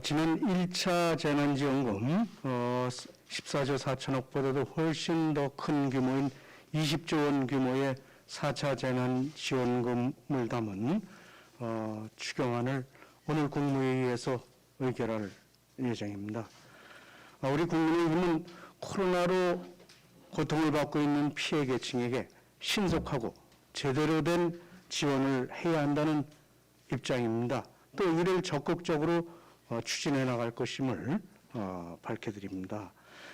지난 1차 재난지원금 14조 4천억보다도 훨씬 더 큰 규모인 20조 원 규모의 4차 재난지원금을 담은 추경안을 오늘 국무회의에서 의결할 예정입니다. 우리 국민의힘은 코로나로 고통을 받고 있는 피해 계층에게 신속하고 제대로 된 지원을 해야 한다는 입장입니다. 또 이를 적극적으로 추진해 나갈 것임을 밝혀드립니다.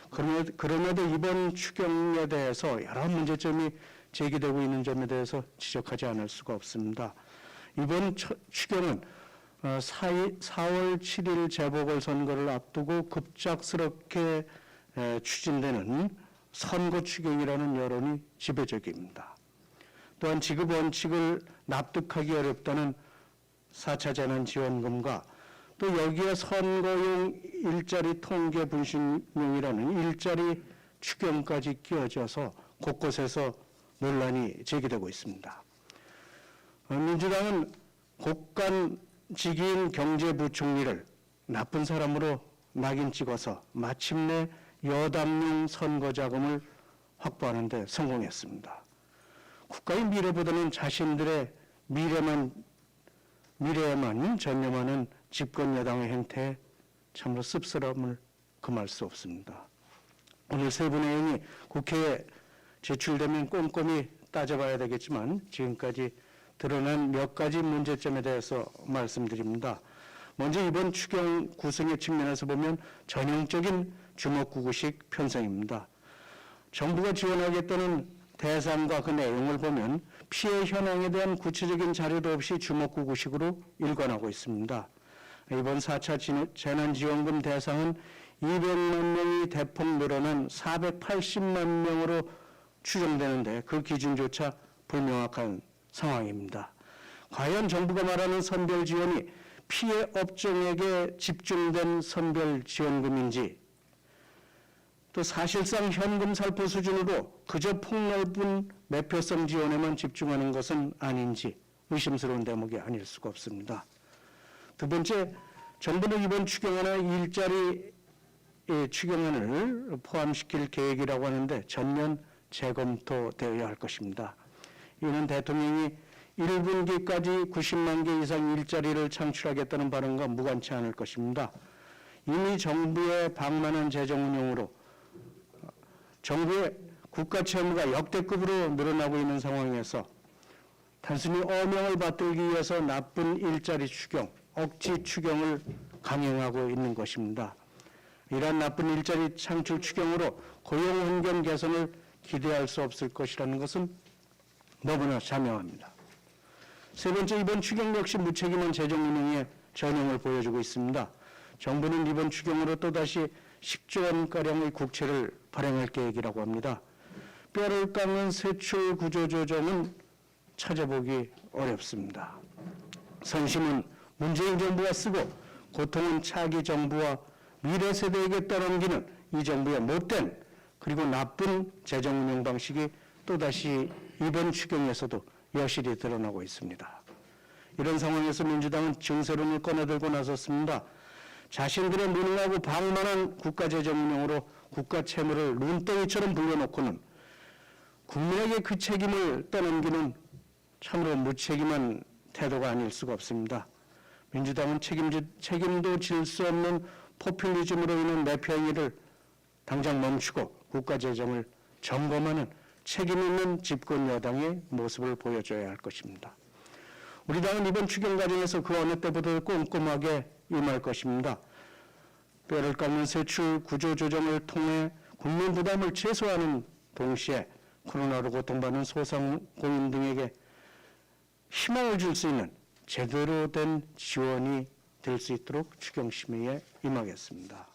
그럼에도 이번 추경에 대해서 여러 문제점이 제기되고 있는 점에 대해서 지적하지 않을 수가 없습니다. 이번 추경은 4월 7일 재보궐선거를 앞두고 급작스럽게 추진되는 선거 추경이라는 여론이 지배적입니다. 또한 지급 원칙을 납득하기 어렵다는 4차 재난지원금과 또 여기에 선거용 일자리 통계 분신용이라는 일자리 추경까지 끼어져서 곳곳에서 논란이 제기되고 있습니다. 민주당은 곡간지기인 경제부총리를 나쁜 사람으로 낙인 찍어서 마침내 여당용 선거자금을 확보하는 데 성공했습니다. 국가의 미래보다는 자신들의 미래에만 전념하는 집권 여당의 행태에 참으로 씁쓸함을 금할 수 없습니다. 오늘 세 분의 의원이 국회에 제출되면 꼼꼼히 따져봐야 되겠지만 지금까지 드러난 몇 가지 문제점에 대해서 말씀드립니다. 먼저 이번 추경 구성의 측면에서 보면 전형적인 주먹구구식 편성입니다. 정부가 지원하겠다는 대상과 그 내용을 보면 피해 현황에 대한 구체적인 자료도 없이 주먹구구식으로 일관하고 있습니다. 이번 4차 재난지원금 대상은 200만 명이 대폭 늘어난 480만 명으로 추정되는데 그 기준조차 불명확한 상황입니다. 과연 정부가 말하는 선별 지원이 피해 업종에게 집중된 선별 지원금인지 또 사실상 현금 살포 수준으로 그저 폭넓은 매표성 지원에만 집중하는 것은 아닌지 의심스러운 대목이 아닐 수가 없습니다. 두 번째, 정부는 이번 추경안에 일자리 추경안을 포함시킬 계획이라고 하는데 전면 재검토되어야 할 것입니다. 이는 대통령이 1분기까지 90만 개 이상 일자리를 창출하겠다는 발언과 무관치 않을 것입니다. 이미 정부의 방만한 재정 운용으로 정부의 국가 채무가 역대급으로 늘어나고 있는 상황에서 단순히 어명을 받들기 위해서 나쁜 일자리 추경, 억지 추경을 강행하고 있는 것입니다. 이러한 나쁜 일자리 창출 추경으로 고용 환경 개선을 기대할 수 없을 것이라는 것은 너무나 자명합니다. 세 번째, 이번 추경 역시 무책임한 재정 운용의 전형을 보여주고 있습니다. 정부는 이번 추경으로 또다시 10조 원가량의 국채를 발행할 계획이라고 합니다. 뼈를 깎는 세출 구조 조정은 찾아보기 어렵습니다. 선심은 문재인 정부가 쓰고 고통은 차기 정부와 미래 세대에게 떠넘기는 이 정부의 못된 그리고 나쁜 재정 운용 방식이 또다시 이번 추경에서도 여실히 드러나고 있습니다. 이런 상황에서 민주당은 증세론을 꺼내들고 나섰습니다. 자신들의 무능하고 방만한 국가재정 운영으로 국가 채무를 눈덩이처럼 불려놓고는 국민에게 그 책임을 떠넘기는 참으로 무책임한 태도가 아닐 수가 없습니다. 민주당은 책임도 질 수 없는 포퓰리즘으로 인한 내표 행위를 당장 멈추고 국가재정을 점검하는 책임 있는 집권 여당의 모습을 보여줘야 할 것입니다. 우리 당은 이번 추경 과정에서 그 어느 때보다 꼼꼼하게 임할 것입니다. 뼈를 깎는 세출 구조 조정을 통해 국민 부담을 최소화하는 동시에 코로나로 고통받는 소상공인 등에게 희망을 줄 수 있는 제대로 된 지원이 될 수 있도록 추경 심의에 임하겠습니다.